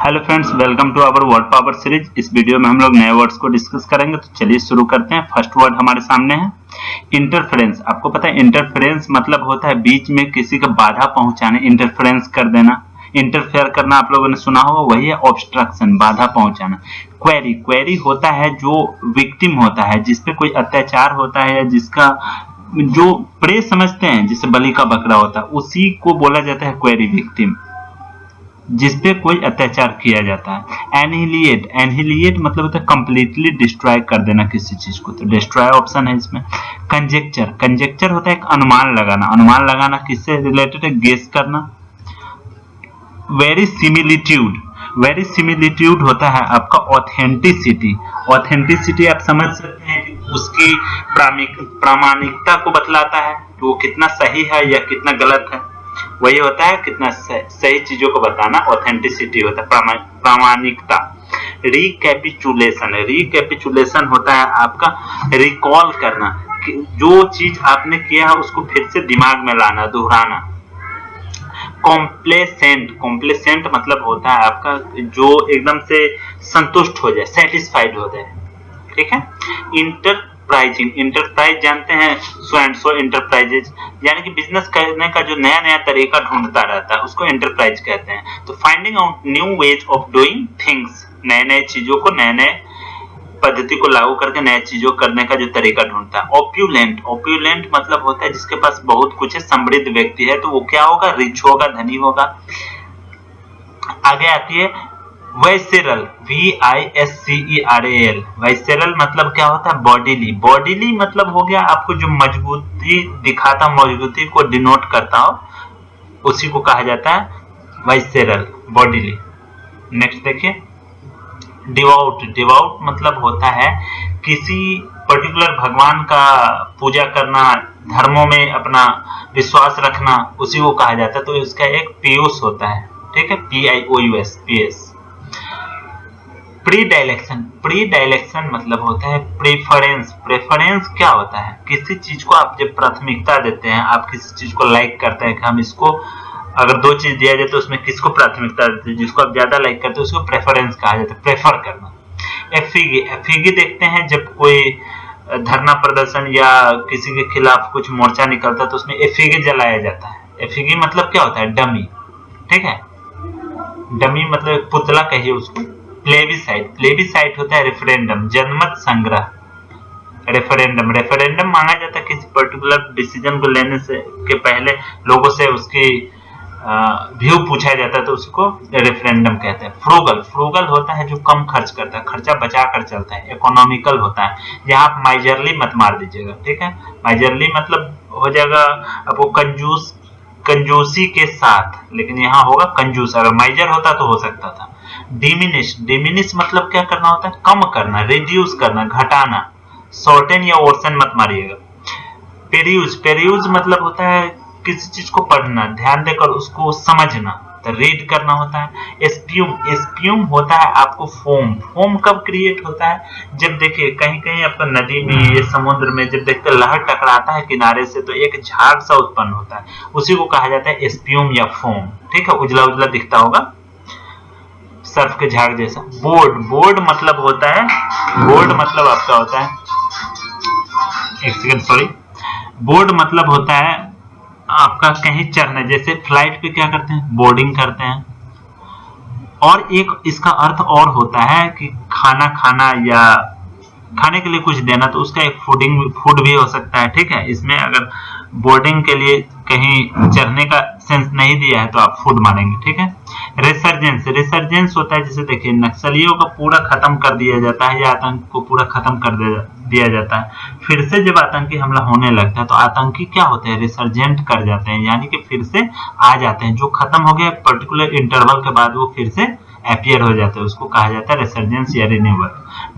Hello friends, welcome to our word power series. इस video में हम लोग नए वर्ड्स को डिस्कस करेंगे। तो चलिए शुरू करते हैं। फर्स्ट वर्ड हमारे सामने है इंटरफेरेंस। आपको पता है इंटरफेरेंस मतलब होता है बीच में किसी का बाधा पहुंचाने, इंटरफेरेंस कर देना, इंटरफेयर करना। आप लोगों ने सुना होगा, वही है ऑब्स्ट्रक्शन, बाधा पहुंचाना। क्वेरी, क्वेरी होता है जो विक्टिम होता है, जिसपे कोई अत्याचार होता है या जिसका जो प्रे समझते हैं, जिसे बलि का बकरा होता है, उसी को बोला जाता है क्वेरी, विक्टिम, जिसपे कोई अत्याचार किया जाता है। एनहिलिएट, एनहिलिएट मतलब होता है कंप्लीटली डिस्ट्रॉय कर देना किसी चीज को, तो डिस्ट्रॉय ऑप्शन है इसमें। कंजेक्चर, कंजेक्चर होता है एक अनुमान लगाना, अनुमान लगाना किससे रिलेटेड है, गेस करना। वेरिसिमिलिट्यूड, वेरिसिमिलिट्यूड होता है आपका ऑथेंटिसिटी। ऑथेंटिसिटी आप समझ सकते हैं कि उसकी प्रामाणिकता को बतलाता है कि वो कितना सही है या कितना गलत है। वही होता है कितना सही चीजों को बताना, ऑथेंटिसिटी होता है प्रामाणिकता। रिकैपिचुलेशन, रिकैपिचुलेशन होता है आपका रिकॉल करना, जो चीज आपने किया है उसको फिर से दिमाग में लाना, दोहराना। कॉम्प्लेसेंट, कॉम्प्लेसेंट मतलब होता है आपका जो एकदम से संतुष्ट हो जाए, सेटिस्फाइड हो जाए, ठीक है। इंटरप्राइजिंग, इंटरप्राइज जानते हैं, सो एंड सो इंटरप्राइजेज, यानी कि बिजनेस करने का जो नया नया तरीका ढूंढता रहता है उसको इंटरप्राइज कहते हैं। तो finding out new ways of doing things, नए नए चीजों को, नए नए पद्धति को लागू करके नए चीजों करने का जो तरीका ढूंढता है। ऑप्यूलेंट, ऑप्यूलेंट मतलब होता है जिसके पास बहुत कुछ है, समृद्ध व्यक्ति है, तो वो क्या होगा, रिच होगा, धनी होगा। आगे आती है वाइसेरल, VISCERAL, वाइसेरल मतलब क्या होता है, बॉडीली। बॉडीली मतलब हो गया आपको जो मजबूती दिखाता, मजबूती को डिनोट करता हो, उसी को कहा जाता है वाइसेरल, बॉडीली। नेक्स्ट देखिए डिवोट, डिवोट मतलब होता है किसी पर्टिकुलर भगवान का पूजा करना, धर्मों में अपना विश्वास रखना, उसी को कहा जाता है। तो इसका एक पीयूष होता है, ठीक है, PIOUS, पीएस। प्री डायलेक्शन, प्री डायलेक्शन मतलब होता है प्रेफरेंस। प्रेफरेंस क्या होता है, किसी चीज को आप जब प्राथमिकता देते हैं, आप किसी चीज को लाइक करते हैं कि हम इसको, अगर दो चीज दिया जाए तो उसमें किसको प्राथमिकता देते हैं, जिसको आप ज्यादा लाइक करते हैं उसको प्रेफरेंस कहा जाता है, प्रेफर करना। एफिगी, एफिगी देखते हैं जब कोई धरना प्रदर्शन या किसी के खिलाफ कुछ मोर्चा निकलता है तो उसमें एफिगी जलाया जाता है। एफिगी मतलब क्या होता है, डमी, ठीक है, डमी मतलब एक पुतला कहिए उसको। प्लेबिसाइट, प्लेबिसाइट होता है रेफरेंडम, जनमत संग्रह। रेफरेंडम, रेफरेंडम मांगा जाता है किसी पर्टिकुलर डिसीजन को लेने से के पहले लोगों से उसकी व्यू पूछा जाता है, तो उसको रेफरेंडम कहते हैं। फ्रूगल, फ्रूगल होता है जो कम खर्च करता है, खर्चा बचा कर चलता है। इकोनॉमिकल होता है, यहाँ आप माइजरली मत मार दीजिएगा, ठीक है। माइजरली मतलब हो जाएगा आपको कंजूस, कंजूसी के साथ, लेकिन यहाँ होगा कंजूस। अगर माइजर होता तो हो सकता था। डिमिनिश, डिमिनिश मतलब क्या करना होता है, कम करना, रिड्यूस करना, घटाना। शॉर्टन या ओर्सन मत मारिएगा। पेरियूज, पेरियूज मतलब होता है किसी चीज को पढ़ना, ध्यान देकर उसको समझना, तो रीड करना होता है। एस्प्यूम, एस्प्यूम होता है आपको फोम। फोम कब क्रिएट होता है, जब देखिए कहीं कहीं आपका नदी में या समुद्र में जब देखते लहर टकराता है किनारे से तो एक झाग सा उत्पन्न होता है, उसी को कहा जाता है एस्प्यूम या फोम, ठीक है। उजला उजला दिखता होगा, सर्फ के झाग जैसा। बोर्ड, बोर्ड मतलब होता है, बोर्ड मतलब आपका होता है, एक सेकंड सॉरी, बोर्ड मतलब होता है आपका कहीं चढ़ना, जैसे फ्लाइट पे क्या करते हैं, बोर्डिंग करते हैं। और एक इसका अर्थ और होता है कि खाना खाना या खाने के लिए कुछ देना, तो उसका एक फूडिंग, फूड भी हो सकता है, ठीक है। इसमें अगर बोर्डिंग के लिए कहीं चढ़ने का सेंस नहीं दिया है तो आप फूड मानेंगे, ठीक है। रिसर्जेंस, रिसर्जेंस होता है जैसे देखिए नक्सलियों को पूरा खत्म कर दिया जाता है या आतंक को पूरा खत्म कर दिया जाता है, फिर से जब आतंकी हमला होने लगता है तो आतंकी क्या होते हैं, रिसर्जेंट कर जाते हैं, यानी कि फिर से आ जाते हैं। जो खत्म हो गया पर्टिकुलर इंटरवल के बाद वो फिर से अपीयर हो जाते हैं, उसको कहा जाता है रिसर्जेंस या रिन्यूअल।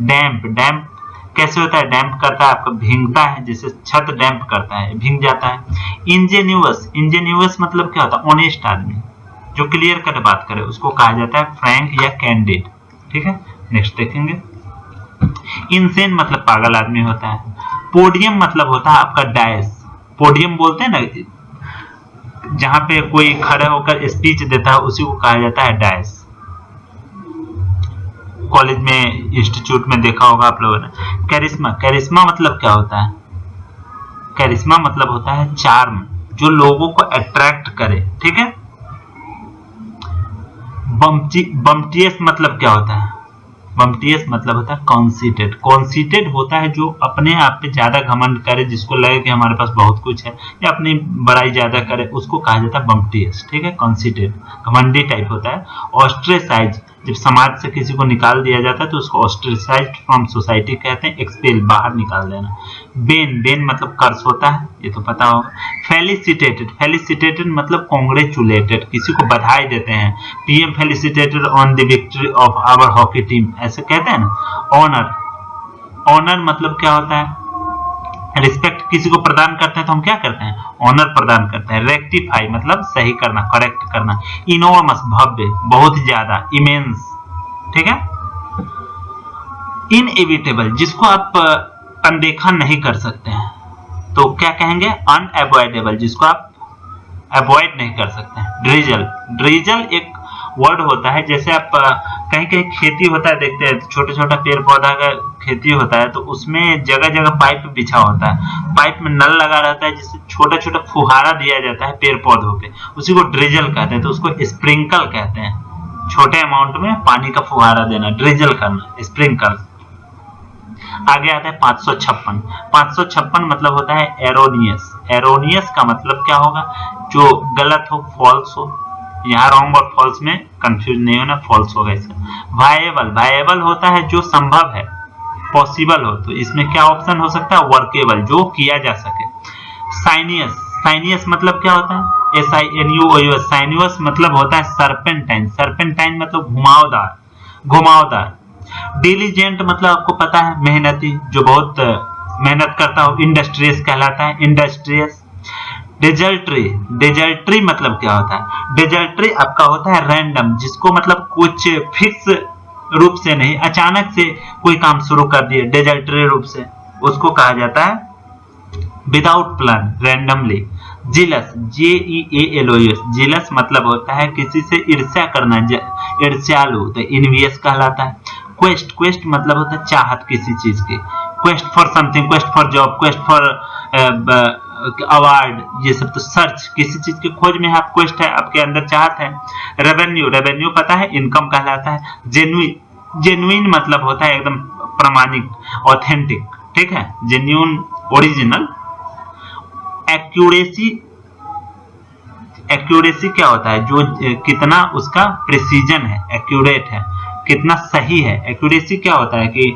डैम्प, डैम्प कैसे होता है, डैम्प करता है आपका, भींगता है, जैसे छत डैम्प करता है, भींग जाता है। इंजेन्यूअस, इंजेन्यूअस मतलब क्या होता है, ऑनेस्ट आदमी जो क्लियर कट बात करे, उसको कहा जाता है फ्रैंक या कैंडिड, ठीक है। नेक्स्ट देखेंगे इनसेन मतलब पागल आदमी होता है। पोडियम मतलब होता है आपका डायस, पोडियम बोलते हैं ना जहां पे कोई खड़े होकर स्पीच देता है, उसी को कहा जाता है डायस। कॉलेज में, इंस्टीट्यूट में देखा होगा आप लोगों ने। कैरिस्मा, कैरिस्मा मतलब क्या होता है? कैरिस्मा मतलब होता है चार्म, जो लोगों को अट्रैक्ट करे, ठीक है। बम्प्टियस मतलब क्या होता है? बम्प्टियस मतलब होता है कॉन्सीटेड। कॉन्सीटेड होता है जो अपने आप पे ज्यादा घमंड करे, जिसको लगे कि हमारे पास बहुत कुछ है, या अपनी बड़ाई ज्यादा करे, उसको कहा जाता है बम्प्टियस, ठीक है। कॉन्सीटेड घमंडी टाइप होता है। ऑस्ट्रेसाइज, जब समाज से किसी को निकाल दिया जाता है तो उसको ऑस्ट्रेसाइज्ड फ्रॉम सोसाइटी कहते हैं। एक्सपेल, बाहर निकाल देना। बेन, बेन मतलब कर्स होता है, ये तो पता होगा। फेलिसिटेटेड, फेलिसिटेटेड मतलब कॉन्ग्रेचुलेटेड, किसी को बधाई देते हैं। PM felicitated on the victory of our hockey team, ऐसे कहते हैं ना। ऑनर, ऑनर मतलब क्या होता है? रिस्पेक्ट किसी को प्रदान करते हैं तो हम क्या करते हैं? ऑनर प्रदान करते हैं। रेक्टिफाई मतलब सही करना, करेक्ट करना। इनोर्मस भव्य, बहुत ज्यादा, इमेंस, ठीक है। इनएविटेबल, जिसको आप अनदेखा नहीं कर सकते हैं तो क्या कहेंगे? अनअवॉइडेबल, जिसको आप अवॉइड नहीं कर सकते हैं। ड्रिजल, ड्रिजल एक वर्ड होता है, जैसे आप कहीं कहीं खेती होता है, देखते हैं छोटे छोटा पेड़ पौधा का खेती होता है, तो उसमें जगह जगह पाइप बिछा होता है, पाइप में नल लगा रहता है, जिससे छोटा छोटा फुहारा दिया जाता है पेड़ पौधों पे, उसी को ड्रिजल कहते हैं। तो उसको स्प्रिंकल कहते हैं, छोटे अमाउंट में पानी का फुहारा देना, ड्रिजल करना, स्प्रिंकल। आगे आता है 556। 556 मतलब होता है एरोनियस। एरोनियस का मतलब क्या होगा? जो गलत हो, फॉल्स हो। यहाँ रॉन्ग और फॉल्स में कंफ्यूज नहीं होना, फॉल्स होगा इसका। वायेबल, वायेबल होता है जो संभव है, पॉसिबल हो, तो इसमें क्या ऑप्शन हो सकता है? वर्केबल, जो किया जा सके। साइनियस, साइनियस मतलब क्या होता है? SINUOUS, साइनियस मतलब होता है सर्पेंटाइन। सर्पेंटाइन मतलब घुमावदार, घुमावदार। डिलीजेंट मतलब आपको पता है मेहनती, जो बहुत मेहनत करता हो, इंडस्ट्रियस कहलाता है, इंडस्ट्रियस। डेजर्ट्री, डेजर्ट्री मतलब क्या होता है? डेजर्ट्री आपका होता है रैंडम, जिसको मतलब कुछ फिक्स रूप से नहीं, अचानक से कोई काम शुरू कर दिए डेजर्ट्री रूप से, उसको कहा जाता है without plan, randomly. Jealous, JEALOUS, jealous मतलब होता है किसी से ईर्ष्या करना, ईर्ष्यालु, तो इनवियस कहलाता है। क्वेस्ट, क्वेस्ट मतलब होता है चाहत किसी चीज की। Quest for something, quest for job, quest for award, ये सब तो सर्च, किसी चीज की खोज में आप, क्वेस्ट है, आपके अंदर चाहत है। रेवेन्यू, रेवेन्यू पता है इनकम कहलाता है। जेन्युइन, जेन्युइन मतलब होता है एकदम प्रामाणिक, ऑथेंटिक, ठीक है, जेन्युइन, ओरिजिनल। एक्यूरेसी, एक्यूरेसी क्या होता है? जो कितना उसका प्रिसीजन है, एक्यूरेट है, कितना सही है। एक्यूरेसी क्या होता है कि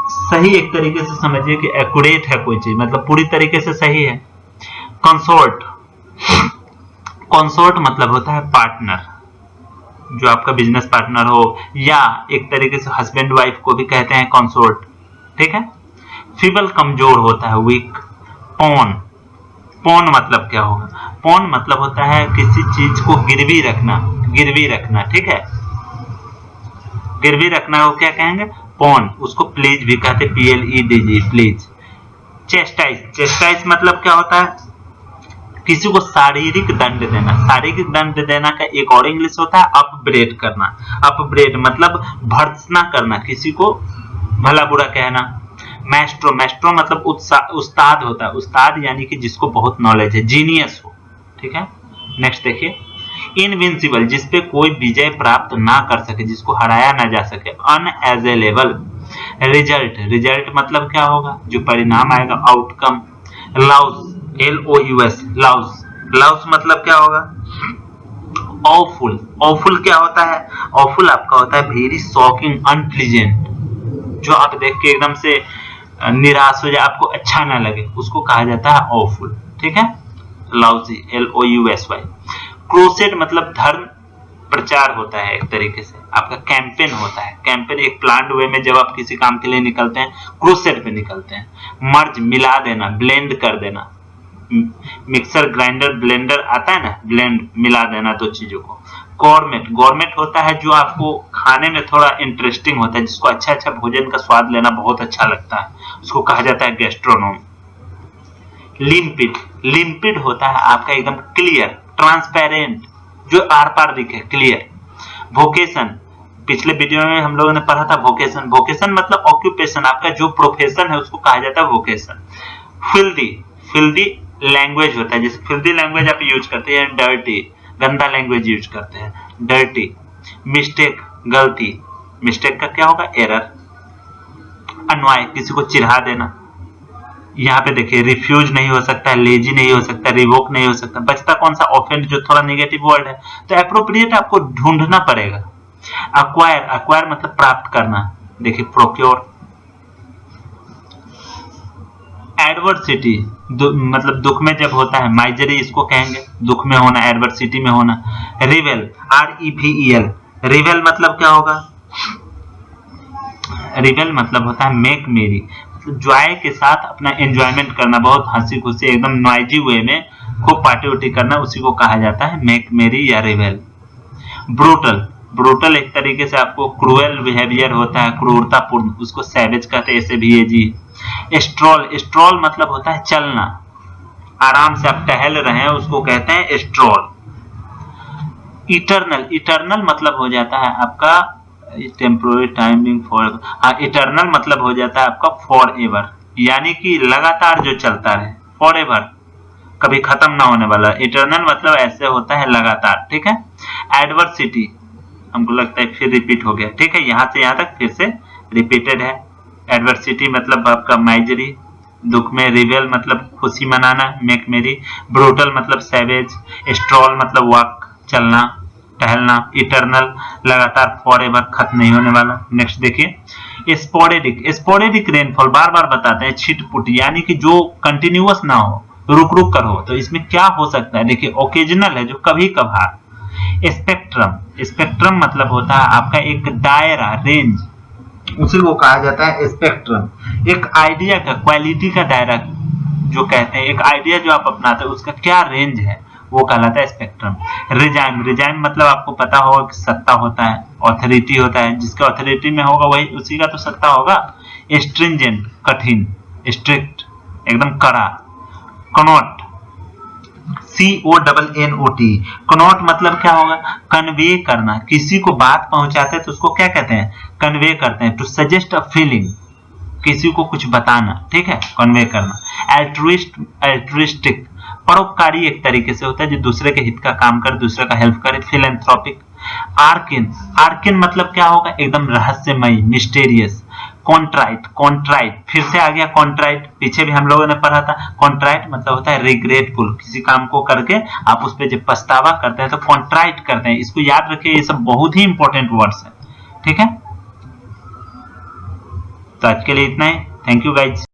सही, एक तरीके से समझिए कि एक्यूरेट है कोई चीज, मतलब पूरी तरीके से सही है। कंसोर्ट, कंसोर्ट मतलब होता है पार्टनर, जो आपका बिजनेस पार्टनर हो, या एक तरीके से हस्बैंड वाइफ को भी कहते हैं कंसोर्ट, ठीक है। फीबल कमजोर होता है, वीक। पॉन, पॉन मतलब क्या होगा? पॉन मतलब होता है किसी चीज को गिरवी रखना, गिरवी रखना, ठीक है, गिरवी रखना हो क्या कहेंगे? पॉन। उसको प्लीज भी कहते, PLEDG, प्लीज। चेस्टाइज, चेस्टाइज मतलब क्या होता है? किसी को शारीरिक दंड देना। शारीरिक दंड देना का एक और इंग्लिश होता है अपब्रेड करना। अपब्रेड मतलब भर्त्सना करना, किसी को भला बुरा कहना। मैस्ट्रो, मैस्ट्रो मतलब उस्ताद होता है, उस्ताद यानी कि जिसको बहुत नॉलेज है, जीनियस हो, ठीक है। नेक्स्ट देखिए, इनविंसिबल, जिसपे कोई विजय प्राप्त ना कर सके, जिसको हराया ना जा सके। अनएजेलेबल। रिजल्ट, रिजल्ट मतलब क्या होगा? जो परिणाम आएगा, outcome. Loss, LOUS, loss, loss मतलब क्या होगा? ऑफुल, ऑफुल क्या होता है? ऑफुल आपका होता है वेरी शॉकिंग, अनप्लीजेंट, जो आप देख के एकदम से निराश हो जाए, आपको अच्छा ना लगे, उसको कहा जाता है ऑफुल, ठीक है। Lossy, LOUSY। क्रूसेड मतलब धर्म प्रचार होता है, एक तरीके से आपका कैंपेन होता है। कैंपेन एक प्लान्ड वे में जब आप किसी काम के लिए निकलते हैं, क्रूसेड पे निकलते हैं। मर्ज, मिला देना, ब्लेंड कर देना। मिक्सर, ग्राइंडर, ब्लेंडर आता है ना, ब्लेंड, मिला देना दो चीजों को। गॉर्मेट, गॉर्मेट होता है जो आपको खाने में थोड़ा इंटरेस्टिंग होता है, जिसको अच्छा अच्छा भोजन का स्वाद लेना बहुत अच्छा लगता है, उसको कहा जाता है गैस्ट्रोनोम। लिम्पिड, लिम्पिड होता है आपका एकदम क्लियर, ट्रांसपेरेंट, जो आर पार दिखे, क्लियर। वोकेशन, पिछले वीडियो में हम लोगों ने पढ़ा था वोकेशन। वोकेशन मतलब ऑक्यूपेशन, आपका जो प्रोफेशन है उसको कहा जाता है वोकेशन। फिल्दी, फिल्दी लैंग्वेज होता है, जैसे फिल्दी लैंग्वेज आप यूज करते हैं, डर्टी गंदा लैंग्वेज यूज करते हैं, डर्टी। मिस्टेक गलती, मिस्टेक का क्या होगा, एरर। अनवाय किसी को चिढ़ा देना, यहाँ पे देखिए रिफ्यूज नहीं हो सकता है, लेजी नहीं हो सकता, रिवोक नहीं हो सकता, बचता कौन सा, ऑफेंड जो थोड़ा नेगेटिव वर्ड है। तो एप्रोप्रिएट आपको ढूंढना पड़ेगा। अक्वायर, अक्वायर मतलब प्राप्त करना, देखिए प्रोक्योर। एडवर्सिटी मतलब दुख में जब होता है, माइजरी इसको कहेंगे, दुख में होना, एडवर्सिटी में होना। रिवेल, REVEL, रिवेल मतलब क्या होगा, रिवेल मतलब होता है मेक मेरी, मतलब जॉय के साथ अपना एंजॉयमेंट करना, बहुत हंसी खुशी एकदम नॉइजी वे में खूब पार्टी उटी करना, उसी को कहा जाता है मेक मेरी या रिवेल। ब्रूटल, ब्रूटल एक तरीके से आपको क्रूएल बिहेवियर होता है, क्रूरतापूर्ण, उसको सैवेज कहते हैं, ऐसे भी है जी। स्ट्रॉल, स्ट्रॉल मतलब होता है चलना, आराम से आप टहल रहे हैं उसको कहते हैं स्ट्रॉल। इटरनल, इटरनल मतलब हो जाता है आपका टेम्पोररी टाइमिंग फॉर, इटरनल मतलब हो जाता है आपका फॉर एवर, यानी कि लगातार जो चलता रहे, फॉर एवर कभी खत्म ना होने वाला। इटरनल मतलब ऐसे होता है लगातार, ठीक है। एडवर्सिटी हमको लगता है फिर रिपीट हो गया, ठीक है, यहाँ से यहाँ तक फिर से रिपीटेड है। एडवर्सिटी मतलब आपका माइजरी, दुख में। रिवेल मतलब खुशी मनाना, मेक मेरी। ब्रूटल मतलब सैवेज। स्ट्रॉल मतलब वॉक चलना, टहलना। इटरनल लगातार, फॉरएवर खत्म नहीं होने वाला। नेक्स्ट देखिए स्पोरेडिक, स्पोरेडिक रेनफॉल, बार बार बताते हैं, छिटपुट यानी कि जो कंटिन्यूअस ना हो, रुक रुक कर हो। तो इसमें क्या हो सकता है, देखिए ओकेजनल है जो कभी कभार। स्पेक्ट्रम, स्पेक्ट्रम मतलब होता है आपका एक दायरा, रेंज, उसी को कहा जाता है स्पेक्ट्रम। एक आइडिया का, क्वालिटी का दायरा जो कहते हैं, एक आइडिया जो आप अपनाते हैं उसका क्या रेंज है, वो कहलाता है स्पेक्ट्रम। रिजाइम, रिजाइम मतलब आपको पता होगा कि सत्ता होता है, ऑथोरिटी होता है, जिसका ऑथोरिटी में होगा वही उसी का तो सत्ता होगा। स्ट्रिंजेंट कठिन, स्ट्रिक्ट एकदम कड़ा। कनॉट, CONNOT, कनॉट मतलब क्या होगा, कन्वे करना, किसी को बात पहुंचाते हैं तो उसको क्या कहते हैं, कन्वे करते हैं। टू सजेस्ट अ फीलिंग, किसी को कुछ बताना, ठीक है, कन्वे करना। एल्ट्रुइस्ट, एल्ट्रुइस्टिक परोपकारी एक तरीके से होता है जो दूसरे के हित का काम करे, दूसरे का हेल्प करे। फिलेंथ्रोपिक। आर्किन, आर्किन मतलब क्या होगा, एकदम रहस्यमयी, मिस्टीरियस। कॉन्ट्राइट, कॉन्ट्राइट फिर से आ गया कॉन्ट्राइट, पीछे भी हम लोगों ने पढ़ा था। कॉन्ट्राइट मतलब होता है रिग्रेटफुल, किसी काम को करके आप उस पर जब पछतावा करते हैं तो कॉन्ट्राइट करते हैं। इसको याद रखिए, ये सब बहुत ही इंपॉर्टेंट वर्ड्स है, ठीक है। तो आज के लिए इतना ही, थैंक यू गाइज।